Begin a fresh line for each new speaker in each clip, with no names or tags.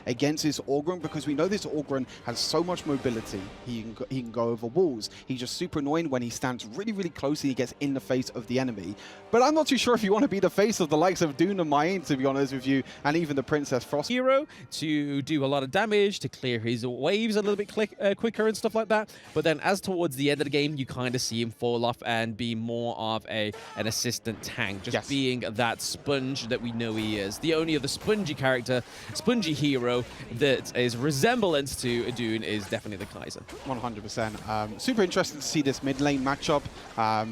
against this Ogryn, because we know this Ogryn has so much mobility. He can go over walls. He's just super annoying when he stands really, really close and he gets in the face of the enemy. But I'm not too sure if you want to be the face of the likes of Dune and Mayin, to be honest with you, and even the Princess Frost.
Hero to do a lot of damage, to clear his waves a little bit quicker and stuff like that. But then as towards the end of the game, you kind of see him fall off and be more of an assistant tank, just being that sponge that we know he is. The only other spongy character, spongy hero that is resemblance to Dune is definitely the Kaiser.
100%. Super interesting to see this mid lane matchup.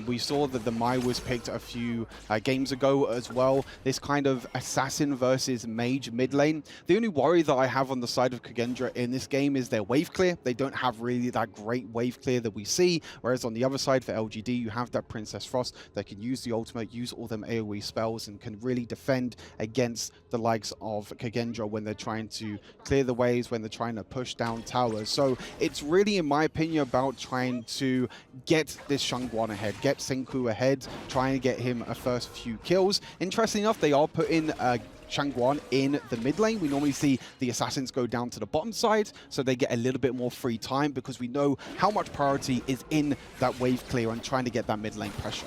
We saw that the Mai was picked a few games ago as well. This kind of assassin versus mage mid lane. The only worry that I have on the side of KAGE in this game is their wave clear. They don't have really that great wave clear that we see, whereas on the other side for LGD, you have that Princess Frost that can use the ultimate, use all them AoE spells, and can really defend against the likes of KAGE when they're trying to clear the waves, when they're trying to push down towers. So it's really, in my opinion, about trying to get this Shangguan ahead, get Senku ahead, try and get him a first few kills. Interesting enough, they are putting Shangguan in the mid lane. We normally see the assassins go down to the bottom side, so they get a little bit more free time, because we know how much priority is in that wave clear and trying to get that mid lane pressure.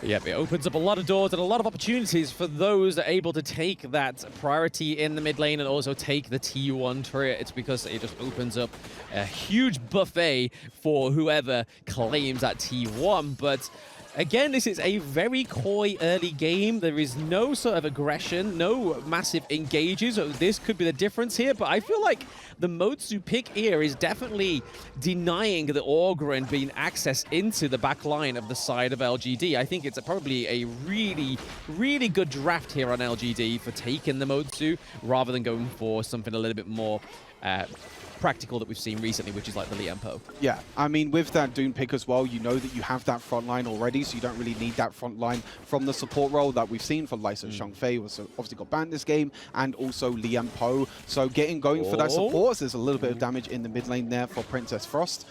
Yep, it opens up a lot of doors and a lot of opportunities for those that are able to take that priority in the mid lane and also take the T1 turret. It's because it just opens up a huge buffet for whoever claims that T1. But again, this is a very coy early game. There is no sort of aggression, no massive engages. So this could be the difference here, but I feel like the Modsu pick here is definitely denying the Ogryn being access into the back line of the side of LGD. I think it's probably a really, really good draft here on LGD for taking the Modsu rather than going for something a little bit more practical that we've seen recently, which is like the Liempo.
Yeah, I mean, with that Dune pick as well, you know that you have that front line already, so you don't really need that front line from the support role that we've seen for Lysa Shangfei, was obviously got banned this game, and also Liempo. So getting going for that support, there's a little bit of damage in the mid lane there for Princess Frost.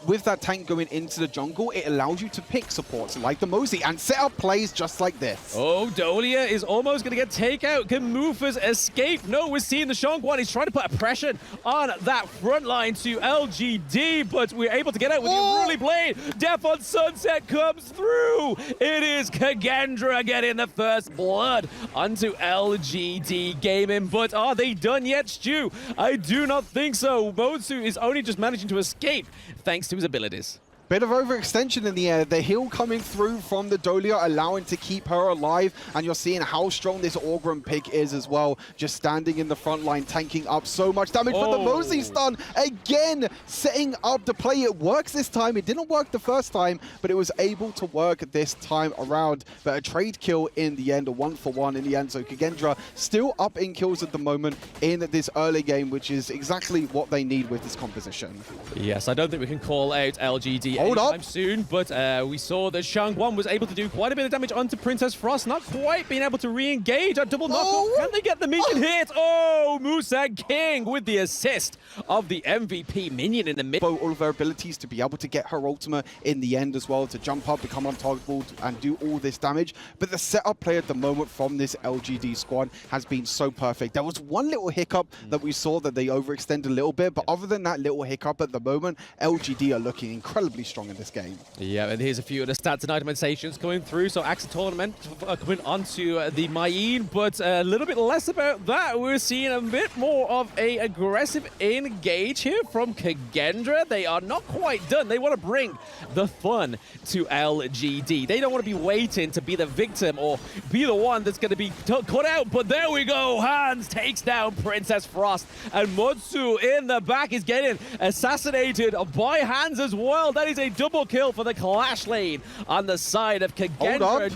With that tank going into the jungle, it allows you to pick supports like the Mosey and set up plays just like this.
Oh, Dolia is almost going to get takeout. Can Mufas escape? No, we're seeing the Shangguan. He's trying to put a pressure on that front line to LGD, but we're able to get out with the Unruly Blade. Death on Sunset comes through. It is KAGE getting the first blood onto LGD Gaming, but are they done yet, Stu? I do not think so. Modsu is only just managing to escape thanks to his abilities.
Bit of overextension in the air. The heal coming through from the Dolia, allowing to keep her alive. And you're seeing how strong this Ogryn pick is as well. Just standing in the front line, tanking up so much damage. But the Mosey stun, again, setting up the play. It works this time. It didn't work the first time, but it was able to work this time around. But a trade kill in the end, a 1-for-1 in the end. So KAGE still up in kills at the moment in this early game, which is exactly what they need with this composition.
Yes, I don't think we can call out LGD
Hold up.
anytime soon, but we saw that Shangguan was able to do quite a bit of damage onto Princess Frost, not quite being able to re-engage. A double knockup. Can they get the minion hit? Oh, Musang King with the assist of the MVP minion in the mid.
All of her abilities to be able to get her ultimate in the end as well, to jump up, become untargetable, and do all this damage. But the setup play at the moment from this LGD squad has been so perfect. There was one little hiccup that we saw that they overextended a little bit, but other than that little hiccup at the moment, LGD are looking incredibly strong in this game.
Yeah, and here's a few of the stats and itemizations going through. So AXA Tournament coming onto the Mayin, but a little bit less about that. We're seeing a bit more of a aggressive engage here from KAGE. They are not quite done. They want to bring the fun to LGD. They don't want to be waiting to be the victim or be the one that's going to be cut out. But there we go. Hans takes down Princess Frost, and Modsu in the back is getting assassinated by Hans as well. That is a double kill for the Clash lane on the side of KAGE.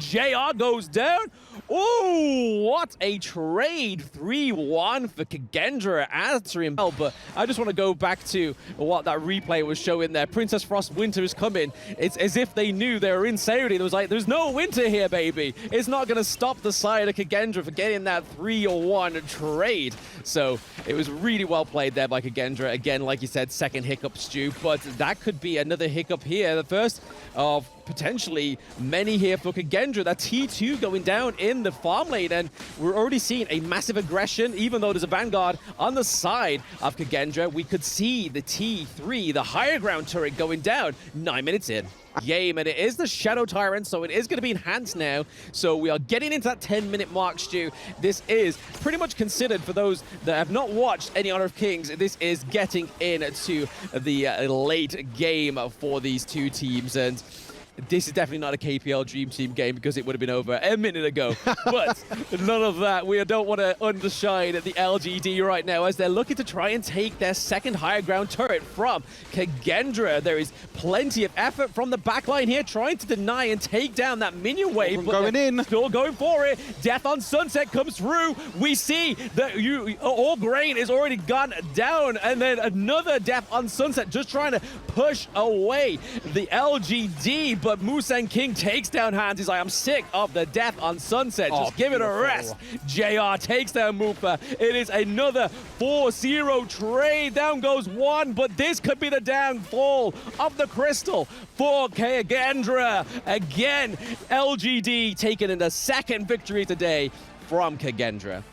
JR goes down. Oh, what a trade. 3-1 for KAGE answering. But I just want to go back to what that replay was showing there. Princess Frost winter is coming. It's as if they knew they were in Saudi. It was like, there's no winter here, baby. It's not going to stop the side of KAGE for getting that 3-1 trade. So it was really well played there by KAGE. Again, like you said, second hiccup, Stu. But that could be another hiccup here. The first of potentially many here for KAGE. That T2 going down in the farm lane, and we're already seeing a massive aggression. Even though there's a Vanguard on the side of KAGE, we could see the T3, the higher ground turret, going down 9 minutes in game, and it is the Shadow Tyrant, so it is going to be enhanced now. So we are getting into that 10-minute mark, Stu. This is pretty much considered, for those that have not watched any Honor of Kings, this is getting into the late game for these two teams, and this is definitely not a KPL Dream Team game because it would have been over a minute ago. But none of that. We don't want to undershine the LGD right now as they're looking to try and take their second higher ground turret from KAGE. There is plenty of effort from the backline here trying to deny and take down that minion wave. But
going in.
Still going for it. Death on Sunset comes through. We see that all grain is already gone down. And then another Death on Sunset just trying to push away the LGD. But Musang King takes down Hans. He's like, I'm sick of the Death on Sunset. Just give it a rest. JR takes down Mufa. It is another 4-0 trade. Down goes one, but this could be the downfall of the Crystal for KAGE. Again, LGD taking in the second victory today from KAGE.